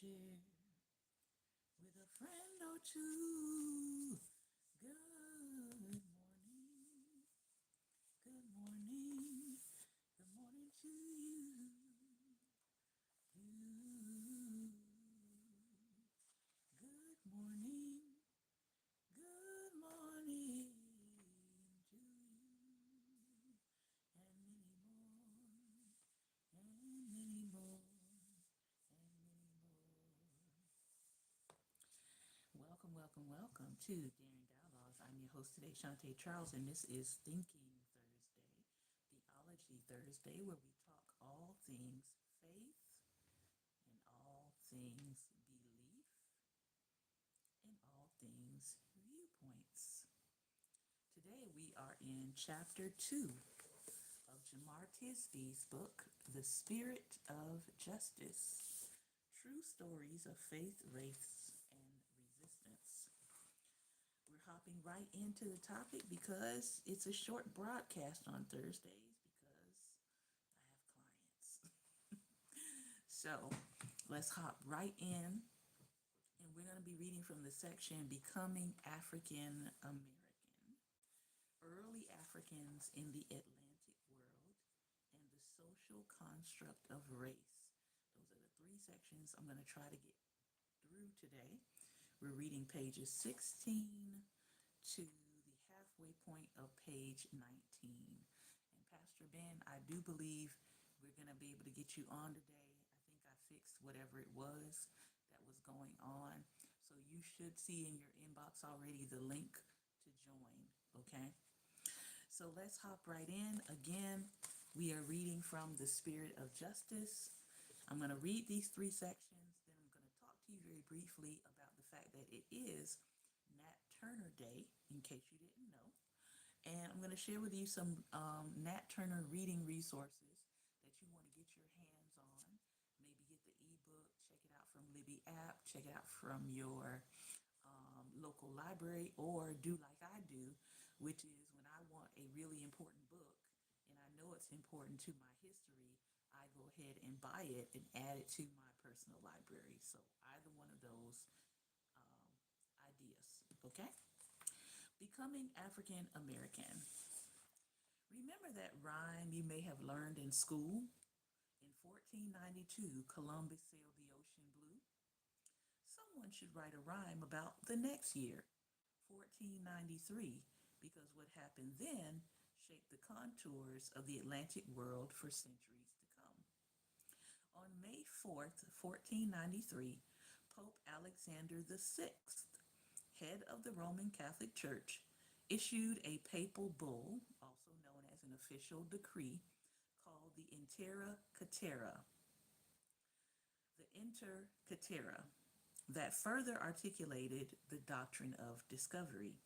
share with a friend or two. Good morning, good morning, good morning to you. You. Good morning, good morning to you. And many more, and many more, and many more. Welcome to Daring Dialogues. I'm your host today, Shantae Charles, and this is Thinking Thursday, Theology Thursday, where we talk all things faith and all things belief and all things viewpoints. Today we are in chapter 2 of Jamar Tisby's book, The Spirit of Justice: True Stories of Faith, Race, and Resistance. We're hopping right into the topic because it's a short broadcast on Thursdays because I have clients. So let's hop right in, and we're going to be reading from the section Becoming African American: Early Africans in the Atlantic World and the Social Construct of Race. Those are the three sections I'm going to try to get through today. We're reading pages 16 to the halfway point of page 19. And Pastor Ben, I do believe we're going to be able to get you on today. I think I fixed whatever it was that was going on. So you should see in your inbox already the link to join, okay? So let's hop right in. Again, we are reading from The Spirit of Justice. I'm going to read these three sections, then I'm going to talk to you very briefly about the fact that it is Nat Turner Day, in case you didn't know. And I'm going to share with you some Nat Turner reading resources that you want to get your hands on. Maybe get the ebook, check it out from Libby app, check it out from your local library, or do like I do, which is when I want a really important book and I know it's important to my history, I go ahead and buy it and add it to my personal library. So either one of those um, ideas, okay? Becoming African American. Remember that rhyme you may have learned in school? In 1492, Columbus sailed the ocean blue. Someone should write a rhyme about the next year, 1493, because what happened then shaped the contours of the Atlantic world for centuries to come. On May 4th, 1493, Pope Alexander VI, head of the Roman Catholic Church, issued a papal bull, also known as an official decree, called the Inter Caetera, that further articulated the doctrine of discovery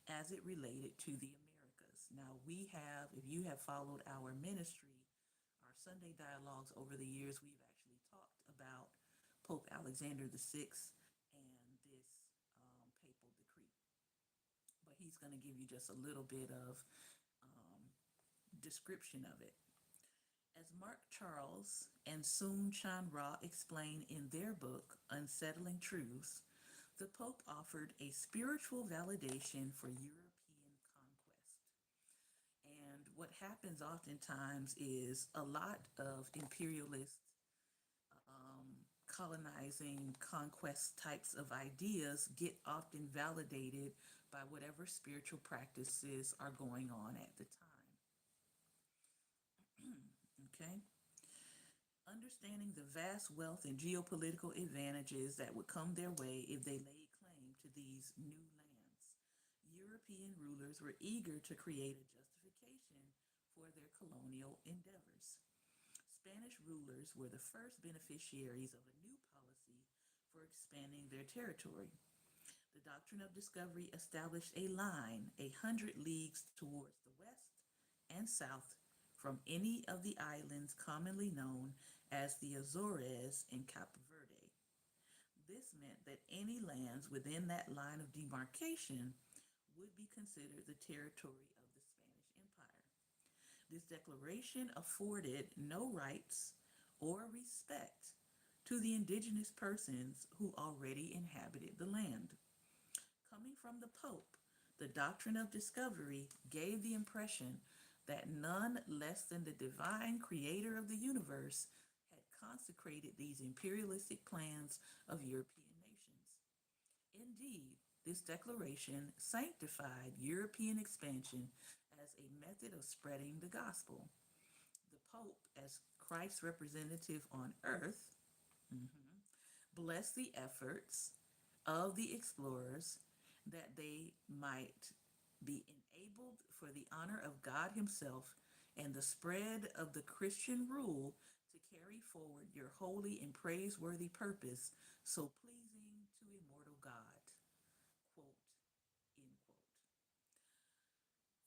as it related to the Americas. Now, we have, if you have followed our ministry, our Sunday dialogues over the years, we've actually talked about Pope Alexander VI and this papal decree. But he's going to give you just a little bit of um, description of it. As Mark Charles and Soong Chan Ra explain in their book, Unsettling Truths, the Pope offered a spiritual validation for European conquest. And what happens oftentimes is a lot of imperialist, colonizing, conquest types of ideas get often validated by whatever spiritual practices are going on at the time. Okay? Understanding the vast wealth and geopolitical advantages that would come their way if they laid claim to these new lands, European rulers were eager to create a justification for their colonial endeavors. Spanish rulers were the first beneficiaries of a new policy for expanding their territory. The doctrine of discovery established a line 100 leagues towards the west and south from any of the islands commonly known as the Azores and Cape Verde. This meant that any lands within that line of demarcation would be considered the territory of the Spanish Empire. This declaration afforded no rights or respect to the indigenous persons who already inhabited the land. Coming from the Pope, the doctrine of discovery gave the impression that none less than the divine creator of the universe had consecrated these imperialistic plans of European nations. Indeed, this declaration sanctified European expansion as a method of spreading the gospel. The Pope, as Christ's representative on earth, blessed the efforts of the explorers that they might be enabled for the honor of God Himself and the spread of the Christian rule to carry forward your holy and praiseworthy purpose, so pleasing to immortal God. Quote, end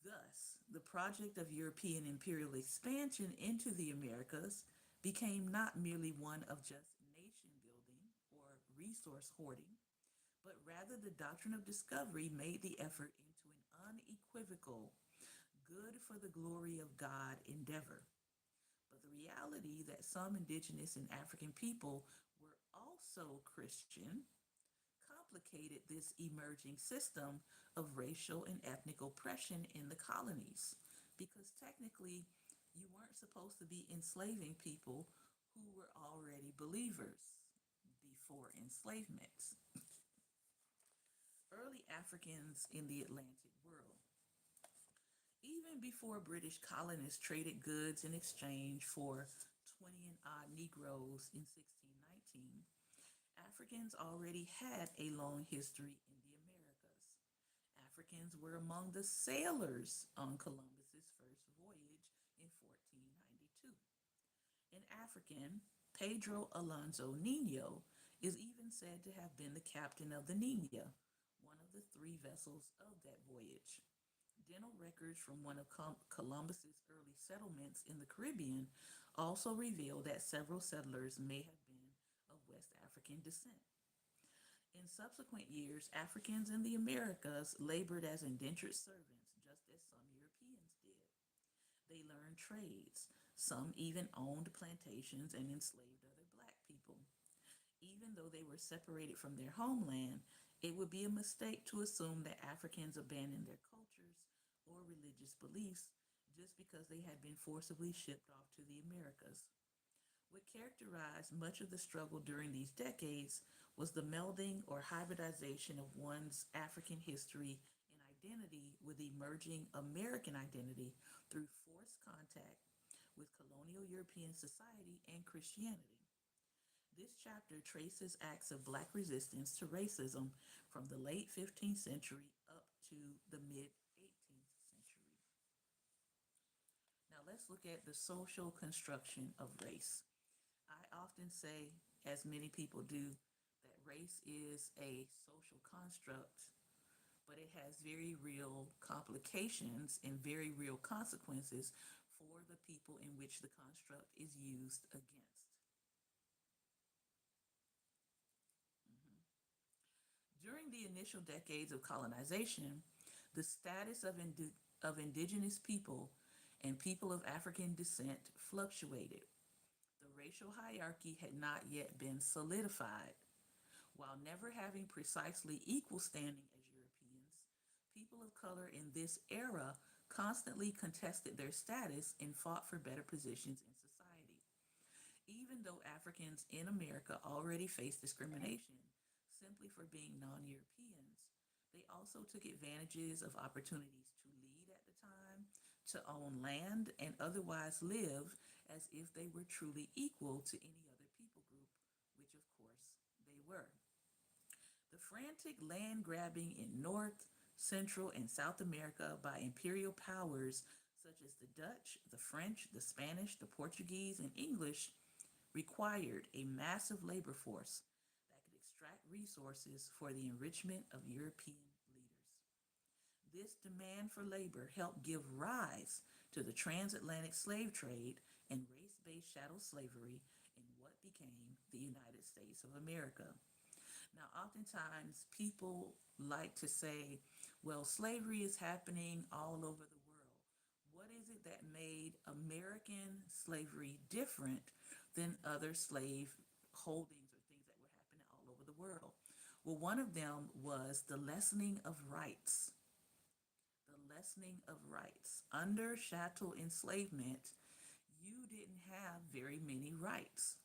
quote. Thus, the project of European imperial expansion into the Americas became not merely one of just nation building or resource hoarding, but rather the doctrine of discovery made the effort into an unequivocal, good for the glory of God endeavor. But the reality that some indigenous and African people were also Christian complicated this emerging system of racial and ethnic oppression in the colonies. Because technically, you weren't supposed to be enslaving people who were already believers before enslavement. Early Africans in the Atlantic world. Even before British colonists traded goods in exchange for 20 and odd Negroes in 1619, Africans already had a long history in the Americas. Africans were among the sailors on Columbus's first voyage in 1492. An African, Pedro Alonso Nino, is even said to have been the captain of the Nina, one of the three vessels of that voyage. Dental records from one of Columbus's early settlements in the Caribbean also reveal that several settlers may have been of West African descent. In subsequent years, Africans in the Americas labored as indentured servants, just as some Europeans did. They learned trades. Some even owned plantations and enslaved other black people. Even though they were separated from their homeland, it would be a mistake to assume that Africans abandoned their cultures or religious beliefs just because they had been forcibly shipped off to the Americas. What characterized much of the struggle during these decades was the melding or hybridization of one's African history and identity with emerging American identity through forced contact with colonial European society and Christianity. This chapter traces acts of Black resistance to racism from the late 15th century up to the mid 18th century. Now let's look at the social construction of race. I often say, as many people do, that race is a social construct, but it has very real complications and very real consequences for the people in which the construct is used against. During the initial decades of colonization, the status of indigenous people and people of African descent fluctuated. The racial hierarchy had not yet been solidified. While never having precisely equal standing as Europeans, people of color in this era constantly contested their status and fought for better positions in society. Even though Africans in America already faced discrimination simply for being non Europeans, they also took advantages of opportunities to lead at the time, to own land, and otherwise live as if they were truly equal to any other people group, which of course they were. The frantic land grabbing in North, Central, and South America by imperial powers such as the Dutch, the French, the Spanish, the Portuguese, and English required a massive labor force that could extract resources for the enrichment of European leaders. This demand for labor helped give rise to the transatlantic slave trade and race based chattel slavery in what became the United States of America. Now, oftentimes people like to say, well, slavery is happening all over the world. What is it that made American slavery different than other slave holdings or things that were happening all over the world. Well, one of them was the lessening of rights. The lessening of rights. Under chattel enslavement, you didn't have very many rights.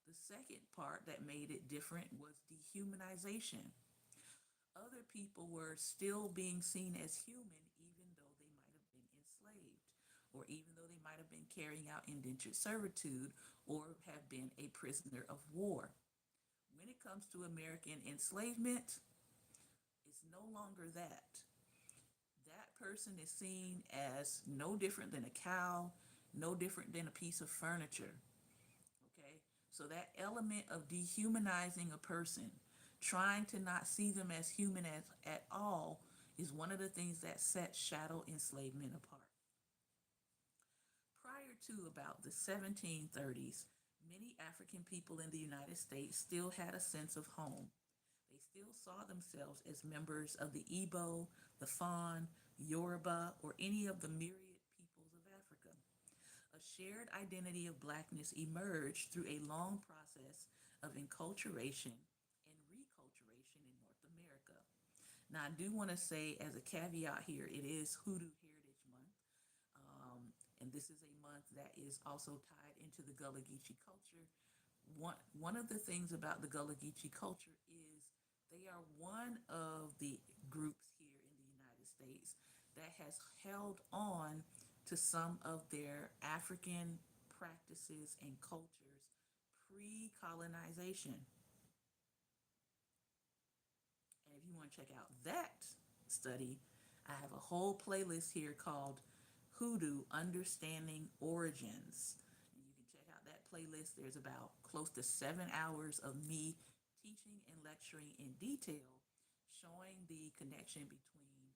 The second part that made it different was dehumanization. Other people were still being seen as human, even though they might have been enslaved, or even though they might have been carrying out indentured servitude or have been a prisoner of war. When it comes to American enslavement, it's no longer that. That person is seen as no different than a cow, no different than a piece of furniture. Okay? So that element of dehumanizing a person, trying to not see them as human as at all, is one of the things that sets shadow enslavement apart. Prior to about the 1730s, many African people in the United States still had a sense of home. They still saw themselves as members of the Igbo, the Fon, Yoruba, or any of the myriad peoples of Africa. A shared identity of blackness emerged through a long process of enculturation and reculturation in North America. Now, I do want to say, as a caveat here, it is Hoodoo Heritage Month, and this is a month that is also tied into the Gullah Geechee culture. One of the things about the Gullah Geechee culture is they are one of the groups here in the United States that has held on to some of their African practices and cultures pre colonization. And if you want to check out that study, I have a whole playlist here called Hoodoo Understanding Origins. And you can check out that playlist. There's about close to 7 hours of me teaching and lecturing in detail, showing the connection between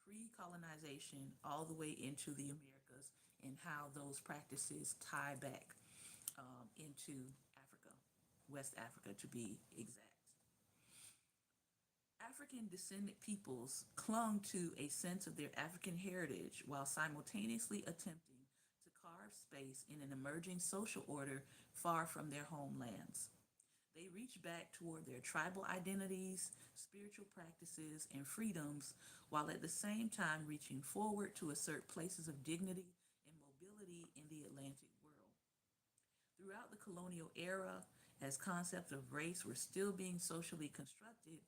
pre colonization all the way into the Americas and how those practices tie back into Africa, West Africa to be exact. African descendant peoples clung to a sense of their African heritage while simultaneously attempting to carve space in an emerging social order far from their homelands. They reached back toward their tribal identities, spiritual practices, and freedoms, while at the same time reaching forward to assert places of dignity and mobility in the Atlantic world. Throughout the colonial era, as concepts of race were still being socially constructed,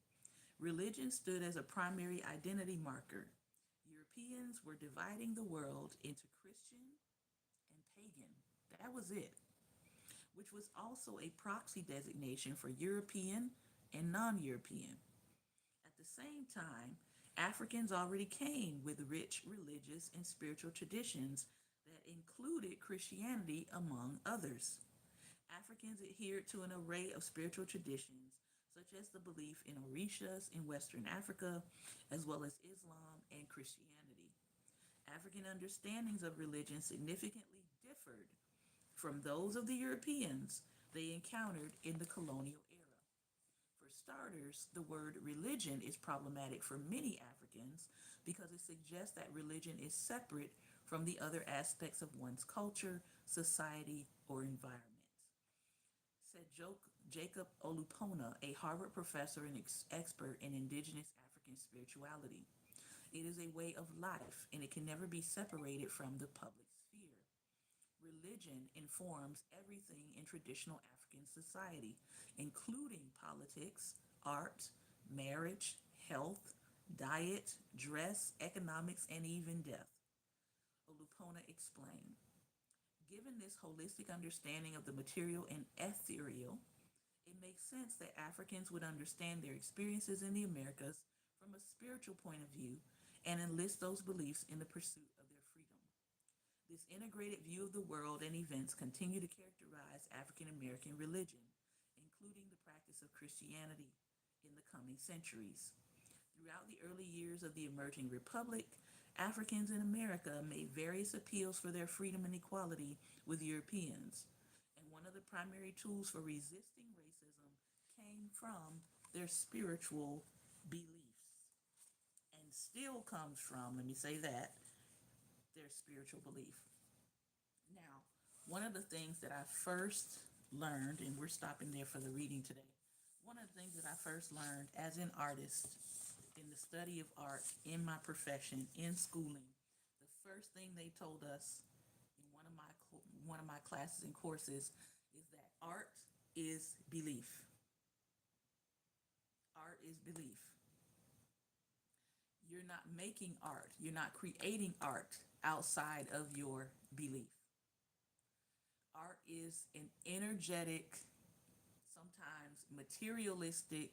religion stood as a primary identity marker. Europeans were dividing the world into Christian and pagan. That was it, which was also a proxy designation for European and non European. At the same time, Africans already came with rich religious and spiritual traditions that included Christianity among others. Africans adhered to an array of spiritual traditions, such as the belief in Orishas in Western Africa, as well as Islam and Christianity. African understandings of religion significantly differed from those of the Europeans they encountered in the colonial era. For starters, the word religion is problematic for many Africans because it suggests that religion is separate from the other aspects of one's culture, society, or environment. Said Jacob Olupona, a Harvard professor and expert in indigenous African spirituality. It is a way of life and it can never be separated from the public sphere. Religion informs everything in traditional African society, including politics, art, marriage, health, diet, dress, economics, and even death. Olupona explained. Given this holistic understanding of the material and ethereal, it makes sense that Africans would understand their experiences in the Americas from a spiritual point of view and enlist those beliefs in the pursuit of their freedom. This integrated view of the world and events continue to characterize African American religion, including the practice of Christianity in the coming centuries. Throughout the early years of the emerging republic, Africans in America made various appeals for their freedom and equality with Europeans. And one of the primary tools for resisting racism came from their spiritual beliefs and still comes from, let me say that, their spiritual belief. Now, one of the things that I first learned, and we're stopping there for the reading today. One of the things that I first learned as an artist in the study of art in my profession in schooling, the first thing they told us in one of my classes and courses is that art is belief. Art is belief. You're not making art. You're not creating art outside of your belief. Art is an energetic, sometimes materialistic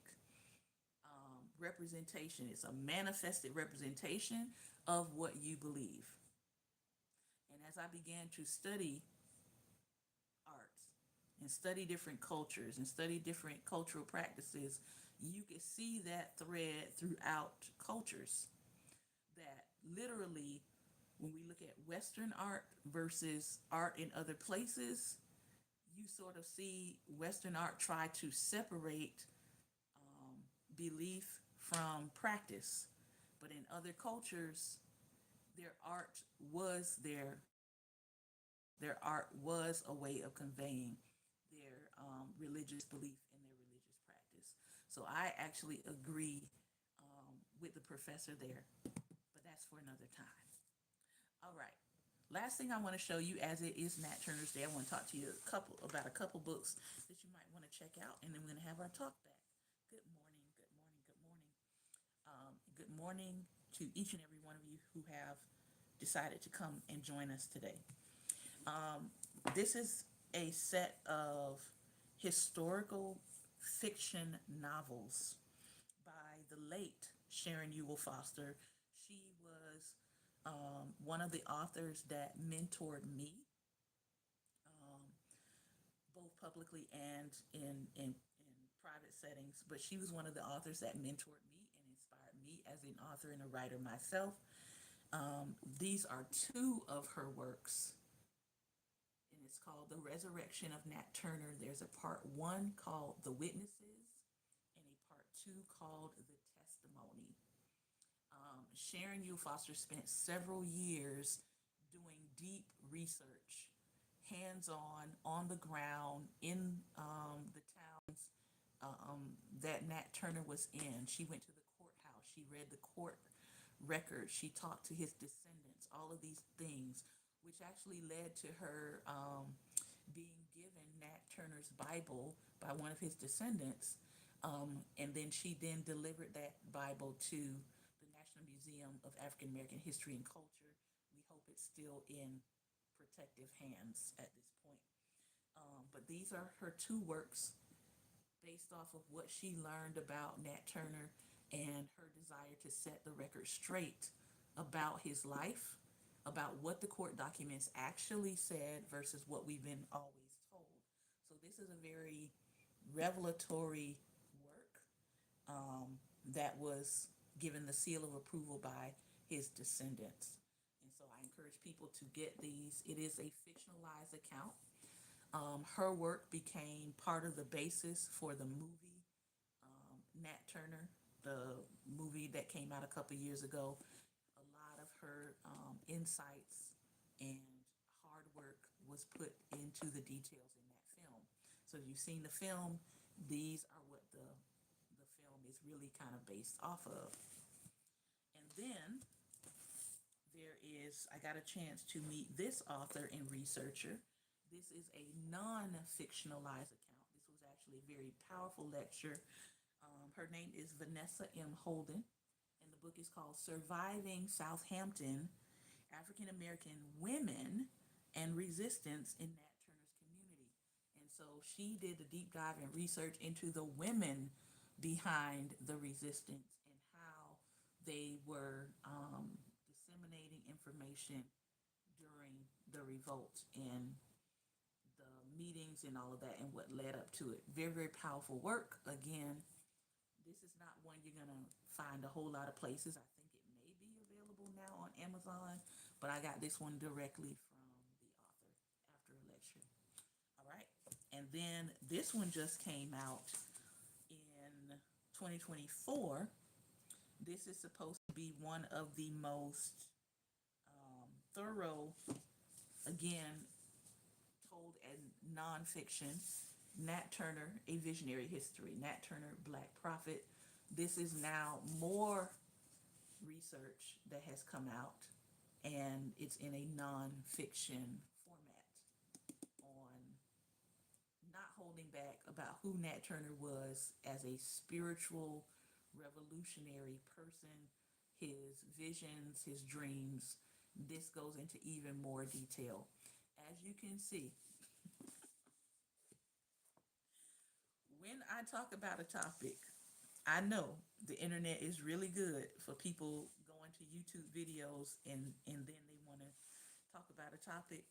representation. It's a manifested representation of what you believe. And as I began to study art and study different cultures and study different cultural practices, you can see that thread throughout cultures. That literally, when we look at Western art versus art in other places, you sort of see Western art try to separate belief from practice. But in other cultures, their art was their art was a way of conveying their religious belief and their religious practice. So I actually agree with the professor there, but that's for another time. All right. Last thing I want to show you, as it is Nat Turner's Day, I want to talk to you about a couple books that you might want to check out, and then we're going to have our talk back. Good morning, good morning, good morning. Good morning to each and every one of you who have decided to come and join us today. This is a set of historical fiction novels by the late Sharon Ewell Foster. She was one of the authors that mentored me, um, both publicly and in private settings. But she was one of the authors that mentored me and inspired me as an author and a writer myself. These are two of her works, and it's called The Resurrection of Nat Turner. There's a part one called The Witnesses and a part two called The Testimony. Sharon U. Foster spent several years doing deep research, hands on the ground, in the towns that Nat Turner was in. She went to the courthouse, she read the court records, she talked to his descendants, all of these things, which actually led to her being given Nat Turner's Bible by one of his descendants. And then she then delivered that Bible to the National Museum of African American History and Culture. We hope it's still in protective hands at this point. But these are her two works based off of what she learned about Nat Turner and her desire to set the record straight about his life, about what the court documents actually said versus what we've been always told. So this is a very revelatory work that was given the seal of approval by his descendants. And so I encourage people to get these. It is a fictionalized account. Her work became part of the basis for the movie Nat Turner, the movie that came out a couple years ago. A lot of her insights and hard work was put into the details in that film. So if you've seen the film, these are what the film is really kind of based off of. And then I got a chance to meet this author and researcher. This is a non-fictionalized account. This was actually a very powerful lecture. Her name is Vanessa M. Holden, and the book is called Surviving Southampton, African American Women and Resistance in Nat Turner's Community. And so she did the deep dive and research into the women behind the resistance and how they were disseminating information during the revolt and the meetings and all of that and what led up to it. Very, very powerful work. Again, this is not one you're going to find a whole lot of places. I think it may be available now on Amazon, but I got this one directly from the author after a lecture. All right. And then this one just came out in 2024. This is supposed to be one of the most thorough, again, told as nonfiction. Nat Turner, A Visionary History. Nat Turner, Black Prophet. This is now more research that has come out, and it's in a nonfiction format on not holding back about who Nat Turner was as a spiritual revolutionary person, his visions, his dreams. This goes into even more detail. As you can see, when I talk about a topic, I know the internet is really good for people going to YouTube videos and then they want to talk about a topic,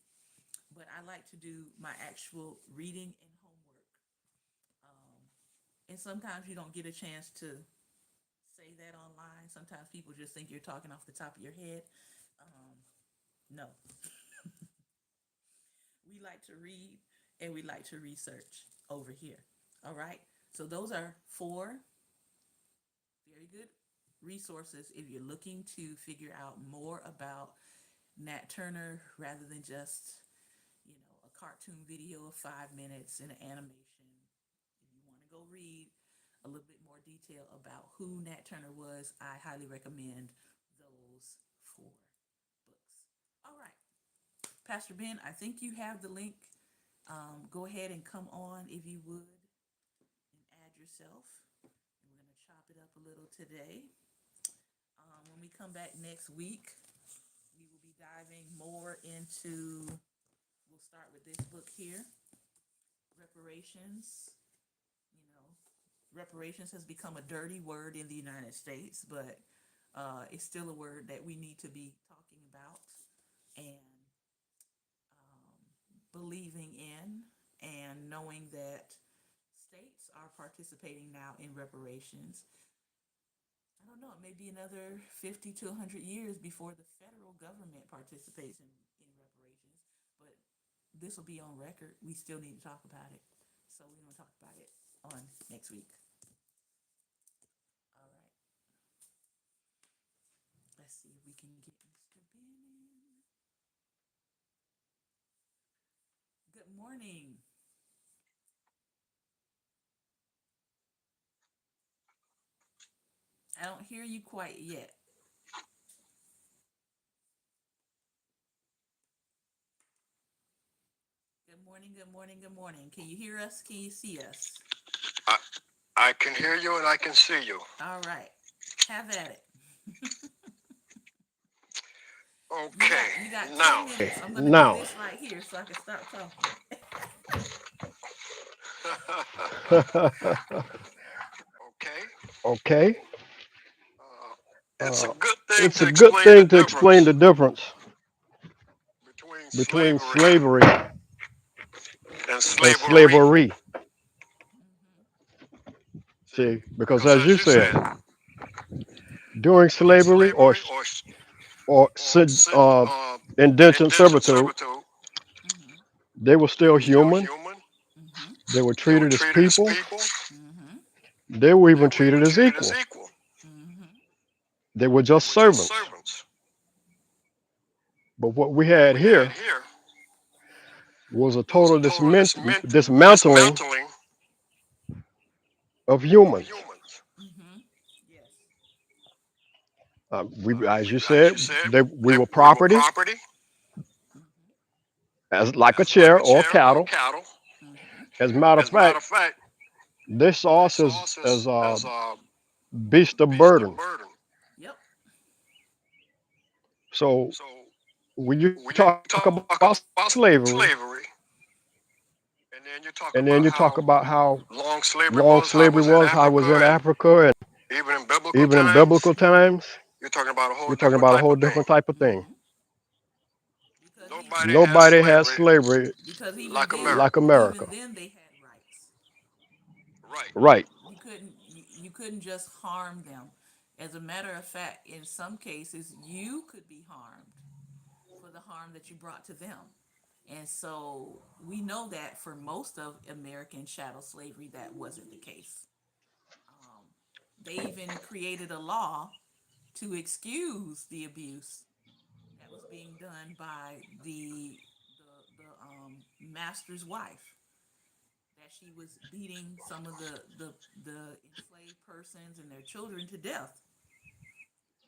but I like to do my actual reading and homework. Um, and sometimes you don't get a chance to say that online. Sometimes people just think you're talking off the top of your head. Um, no, we like to read and we like to research over here. All right. So those are four very good resources if you're looking to figure out more about Nat Turner rather than just, a cartoon video of 5 minutes and an animation. If you want to go read a little bit more detail about who Nat Turner was, I highly recommend those four books. All right, Pastor Ben, I think you have the link. Go ahead and come on if you would and add yourself. And we're going to chop it up a little today. When we come back next week, we will be diving more into, we'll start with this book here, reparations. You know, reparations has become a dirty word in the United States, but it's still a word that we need to be talking about and believing in, and knowing that states are participating now in reparations. I don't know, it may be another 50 to 100 years before the federal government participates in reparations, but this will be on record. We still need to talk about it. So we're going to talk about it on next week. All right. Let's see if we can get Mr. Ben in. Good morning. I don't hear you quite yet. Good morning, good morning, good morning. Can you hear us? Can you see us? I, I can hear you and I can see you. All right. Have at it. You Okay, got you got 10 now. minutes. I'm gonna do Now, this right here so I can stop talking. Okay. okay. Uh, it's a Uh, good thing it's to a good explain the thing to explain difference the difference between between slavery slavery and and slavery. slavery. Mm-hmm. See, See, because because as as you you said, said, during slavery slavery or or indentured indentured servitude, servitude, Mm-hmm. they were they still were still human. human. Mm-hmm. They were They were treated as treated as people. people. Mm-hmm. They were They even were even treated as treated as equal. equal. Mm-hmm. They were They just were just servants. servants. But what we What had we had here here was a was a total total dismantling dismantling of of humans. humans. Mm-hmm. Yes. As you As you said, said, we were we were property, property, Mm-hmm. as like a as like chair a or chair or cattle. cattle. Mm-hmm. As a matter of As a matter fact, of fact, they saw they us saw us as as a beast of beast of burden. burden. Yep. So So when you when talk you about talk about slavery, slavery, and then you and talk then you about talk how about how long slavery long was, how it slavery was in was, how it was Africa, in and Africa, and even in biblical even in times, biblical times, you're talking about a whole you're talking different about a type whole of thing. different type of thing. Mm-hmm. Because even Nobody has Nobody has slavery slavery because even like then, like America. America. they had rights. Right. Right. You couldn't just harm them. As a matter of fact, in some cases, you could be harmed for the harm that you brought to them. And so we know that for most of American chattel slavery, that wasn't the case. Um, they even created a law to excuse the abuse that was being done by master's wife, that she was beating some of the enslaved persons and their children to death,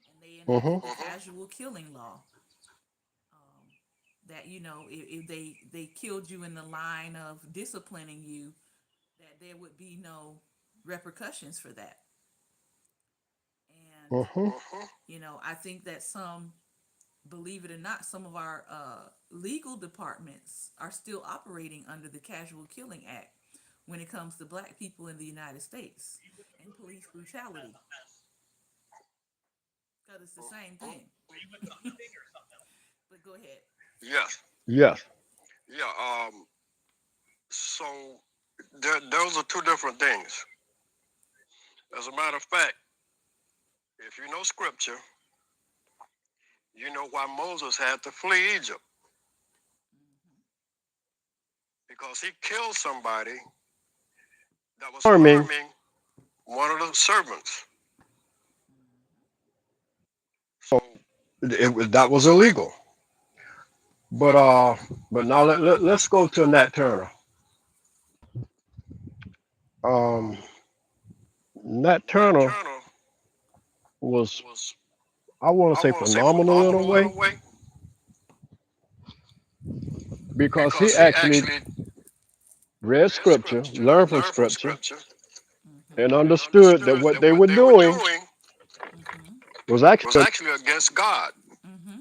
and they enacted Mhm. the casual killing law. Um, that if they killed you in the line of disciplining you, that there would be no repercussions for that. And Mhm. I think that believe it or not, some of our legal departments are still operating under the Casual Killing Act when it comes to black people in the United States and police brutality, because it's the same thing. But go ahead. Yes. Yes. Yeah. So those are two different things. As a matter of fact, if you know scripture, you know why Moses had to flee Egypt, Mm-hmm. because he killed somebody that was Harming. harming one of the servants. Mm-hmm. So That that was was illegal. illegal. But But now let's let's go go to to Nat Nat Turner. Turner. Um, Nat Nat Turner Turner was, was, I want to I say, want to say, phenomenal in a phenomenal in way a way, because he because he actually actually read read scripture, scripture, learned from learned from scripture, scripture, and Mm-hmm. and understood that understood what that they what were they were doing doing Mm-hmm. was was actually against God. Mm-hmm.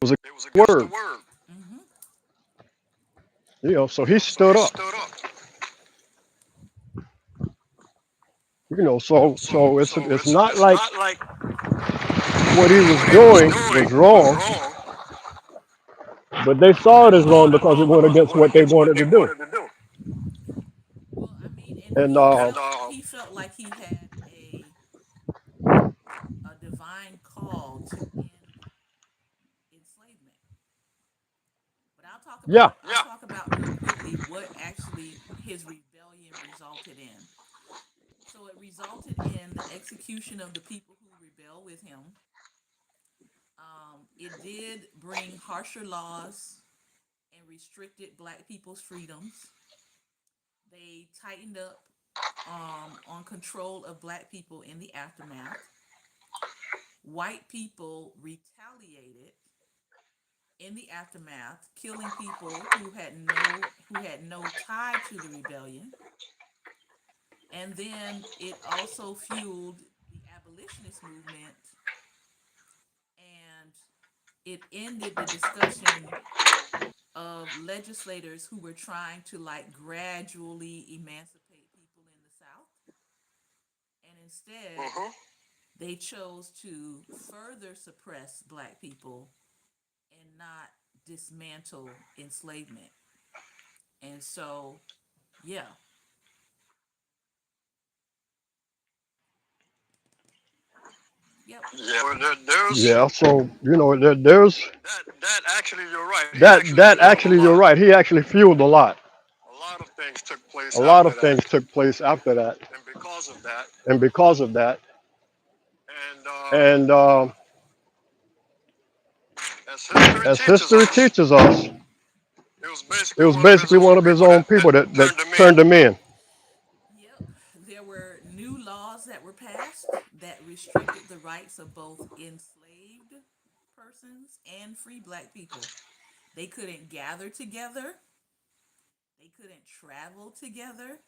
was a It was against the word. word. Mm-hmm. So he So stood he up. stood up. So it's not It's like not like what he was what he was doing doing was was wrong, wrong, but they but saw they it as saw wrong it as because it wrong went because it against went what they against what wanted they to do. wanted to do. Well, I mean, and And he felt like he had a divine call to end enslavement. But yeah, I'll talk about real quickly what actually his rebellion resulted in. So it resulted in the execution of the people who rebel with him. It did bring harsher laws and restricted black people's freedoms. They tightened up on control of black people in the aftermath. White people retaliated in the aftermath, killing people who had no tie to the rebellion. And then it also fueled the abolitionist movement, and it ended the discussion of legislators who were trying to like gradually emancipate people in the South. And instead, Hmm. they chose to further suppress black people and not dismantle enslavement. And so, yeah, yep, Yeah. Well, there's yeah. So there's that. Actually, you're right. He actually that fueled a actually you're lot. right. He actually fueled a lot. A lot of things took place A lot after of that, things took place after that, and because of that, and because of that, and and as history as teaches history us, teaches us, it was it basically was one of his basically own one of his people own that people that turned him in. turned him in. yep. There were new laws that were passed that restricted the rights of both enslaved persons and free black people. They couldn't gather together, they couldn't travel together,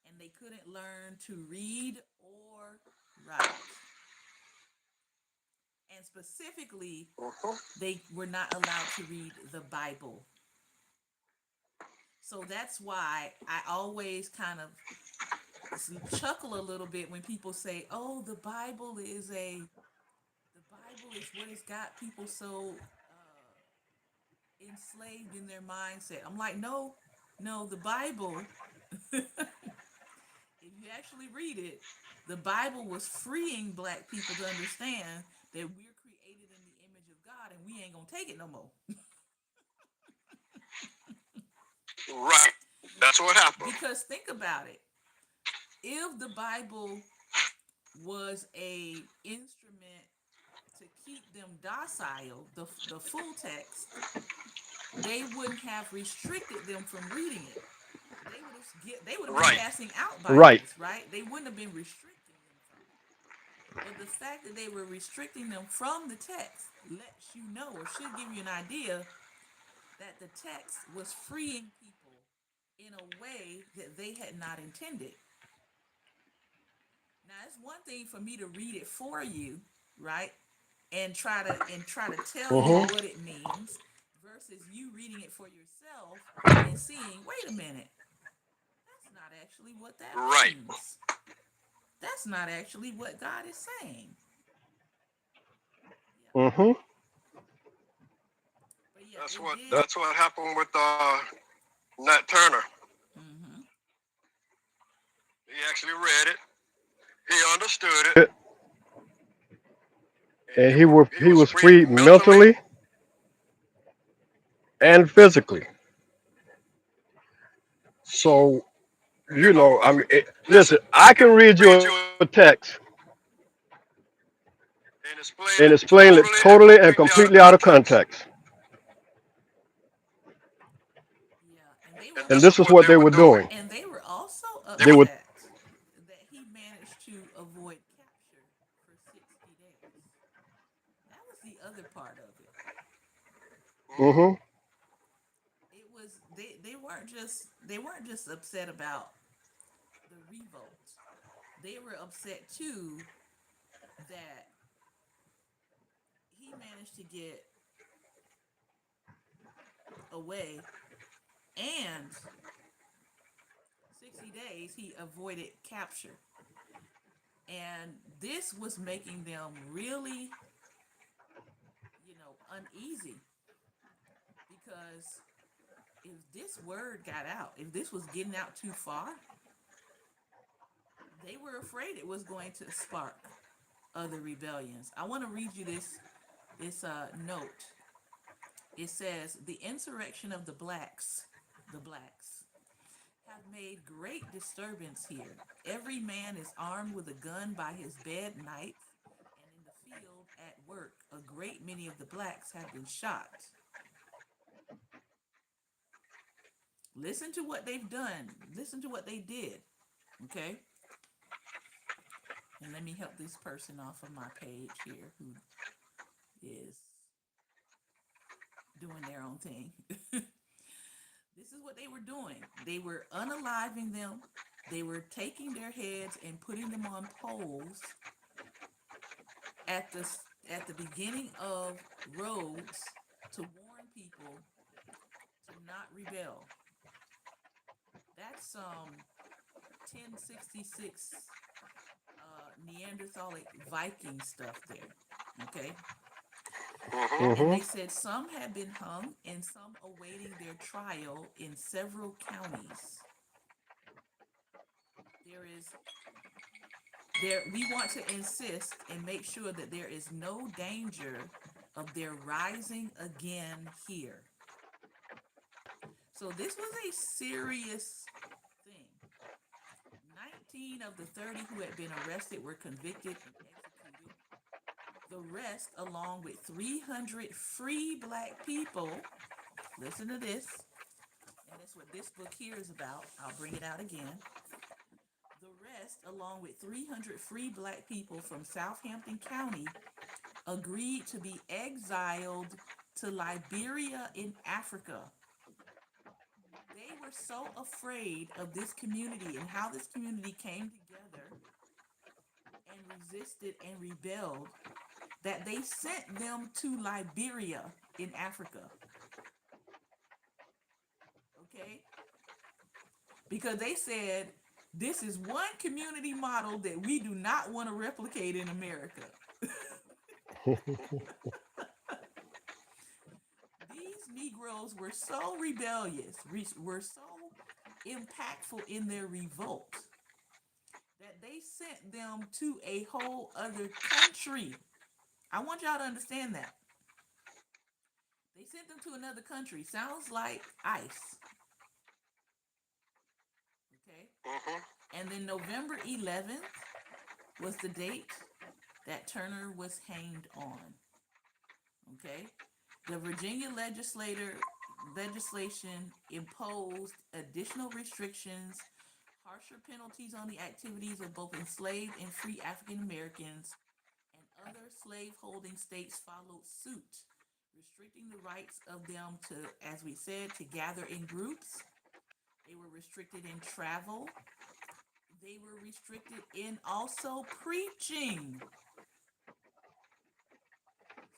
and they couldn't learn to read or write. And specifically, Mhm. they were not allowed to read the Bible. So that's why I always kind of chuckle a little bit when people say, "Oh, the Bible is what has got people so enslaved in their mindset." I'm like, "No, no, the Bible if you actually read it, the Bible was freeing black people to understand that we're created in the image of God and we ain't gonna take it no more." Right. That's what happened. Because think about it. If the Bible was a instrument to keep them docile, the full text, they wouldn't have restricted them from reading it. They would have been Right. passing out Right. Bibles, right? They wouldn't have been restricting them from it. But the fact that they were restricting them from the text lets you know or should give you an idea that the text was freeing people in a way that they had not intended. Now, it's one thing for me to read it for you, right? And try to tell you Mm-hmm. what it means versus you reading it for yourself and seeing, wait a minute, that's not actually what that Right. means. That's not actually what God is saying. Yeah. Mm-hmm. But yeah, That's it what did. that's what happened with Nat Turner. Mm-hmm. He actually read it. He understood it, It, and and he he was was freed free mentally. mentally and physically. So You know, I mean, listen, listen, I I can can read you read a you text and explain and it explain it totally and totally and completely out of completely out of context. context. Yeah, and they were And And this this is is what what they they were were doing. doing. and they were also They They were, would. upset that he managed to avoid capture for 60 days. That was the other part of it. hmm Mm-hmm. It was they weren't just upset about the revolt. They were upset too that he managed to get away and 60 days he avoided capture. And this was making them really, uneasy because if this word got out, if this was getting out too far, they were afraid it was going to spark other rebellions. I want to read you this note. It says the insurrection of the blacks have made great disturbance here. Every man is armed with a gun by his bed nights, and in the field at work, a great many of the blacks have been shot. Listen to what they've done. Listen to what they did. Okay? And let me help this person off of my page here who is doing their own thing. This is what they were doing. They were unaliving them. They were taking their heads and putting them on poles at the at the beginning of roads to warn people to not rebel. That's 1066 Neanderthalic Viking stuff there. Okay? hmm And Mm-hmm. they said some had been hung and some awaiting their trial in several counties. There is there we want to insist and make sure that there is no danger of their rising again here. So this was a serious thing. 19 of the 30 who had been arrested were convicted and executed. The rest, along with 300 free black people, listen to this, and that's what this book here is about. I'll bring it out again. The rest, along with 300 free black people from Southampton County, agreed to be exiled to Liberia in Africa. They were so afraid of this community and how this community came together and resisted and rebelled that they sent them to Liberia in Africa. Okay? Because they said this is one community model that we do not want to replicate in America. These Negroes were so rebellious, were so impactful in their revolt that they sent them to a whole other country. I want y'all to understand that. They sent them to another country. Sounds like ICE. Okay. hmm And then November 11th was the date that Turner was hanged on. Okay. The Virginia legislation imposed additional restrictions, harsher penalties on the activities of both enslaved and free African Americans, and other slaveholding states followed suit, restricting the rights of them to, as we said, to gather in groups. They were restricted in travel. They were restricted in also preaching.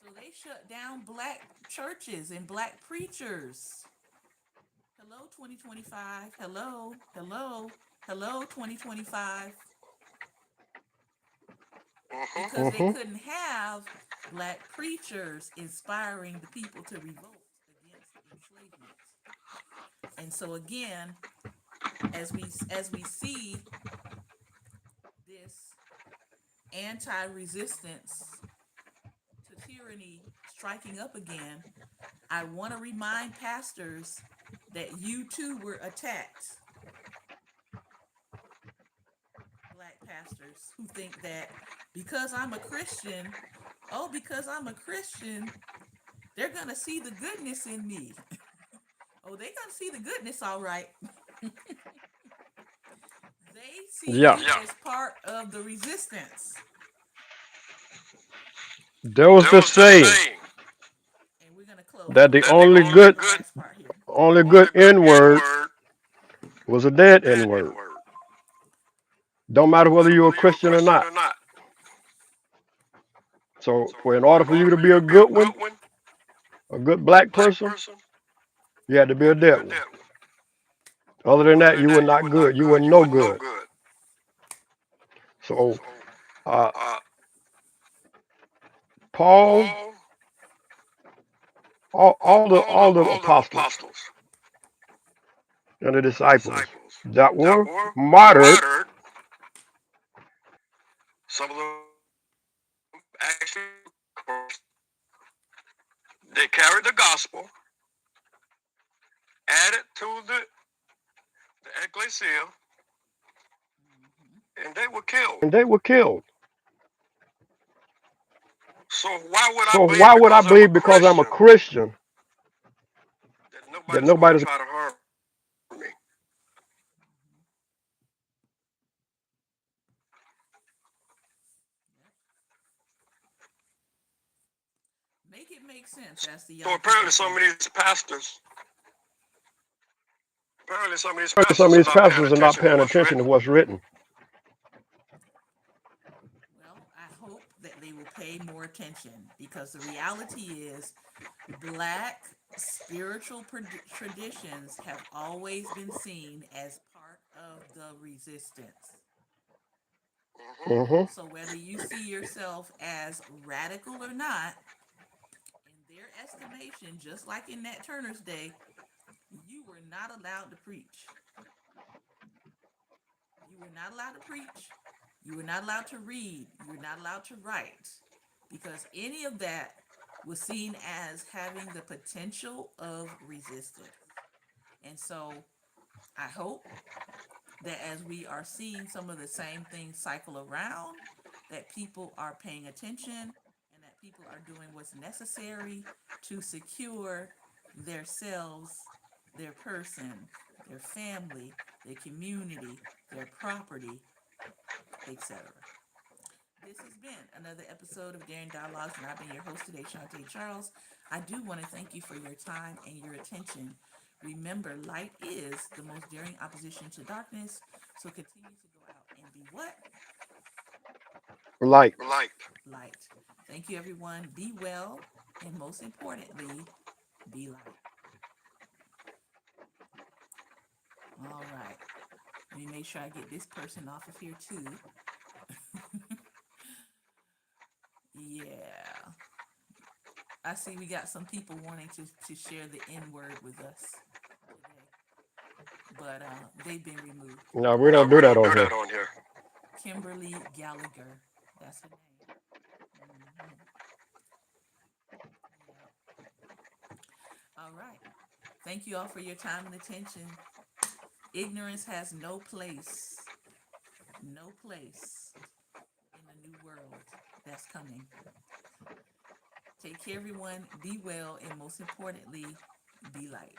So they shut down black churches and black preachers. Hello, 2025. Hello, hello, hello, 2025. Because they Mm-hmm. couldn't have black preachers inspiring the people to revolt against enslavement. And so again, as we see this anti-resistance to tyranny striking up again, I want to remind pastors that you too were attacked. Black pastors who think that because I'm a Christian, oh, because I'm a Christian, they're going to see the goodness in me. Oh, they're going to see the goodness, all right. They see Yeah. you as part of the resistance. There was There this was this saying saying And we're going to close. that We're the going to that the only close only with good the good, last part here. only only good good N N word word was a was a dead dead N N word. word. Don't matter No whether matter you're a whether you're a Christian or Christian not. or not. So So, for in order in for you order to for be you a to be a good good one, one, a good black black person, person, you had to be you a had to be dead a one. dead one. Other than Other that, than you were that, you not were not good. You were good. You no were no good. good. So So, uh, Paul, Paul, all the all the apostles apostles and the and the disciples disciples that that were were martyred martyred, some of them actually, they carried the gospel, added to the ecclesia, Mhm. and they were killed. and they were killed. So why would I So believe why would I because I'm a believe because I'm a Christian Christian that that nobody's going to nobody's try to harm me? Make it make sense, as the So young people apparently say. some of these some of pastors are these not paying pastors are not attention to paying what's attention to written. what's written. Well, I hope that they will pay more attention because the reality is black spiritual traditions have always been seen as part of the resistance. Hmm. Hmm. So whether you see yourself as radical or not, in their estimation, just like in Nat Turner's day, you were not allowed to preach. You were not allowed to preach. You were not allowed to read. You were not allowed to write because any of that was seen as having the potential of resistance. And so I hope that as we are seeing some of the same things cycle around, that people are paying attention and that people are doing what's necessary to secure themselves, their person, their family, their community, their property, etc. This has been another episode of Daring Dialogues, and I've been your host today, Shantae Charles. I do want to thank you for your time and your attention. Remember, light is the most daring opposition to darkness, so continue to go out and be what? Like Like, Light. Thank you, everyone. Be well, and most importantly, be light. All right. Let me make sure I get this person off of here, too. Yeah. I see we got some people wanting to share the N word with us today, but they've been removed. no, we no, don't we do that don't on do that here. on here. Kimberly Gallagher, that's her name. Hmm. Yep. All right. Thank you all for your time and attention. Ignorance has no place in the new world that's coming. Take care, everyone. Be well, and most importantly, be light.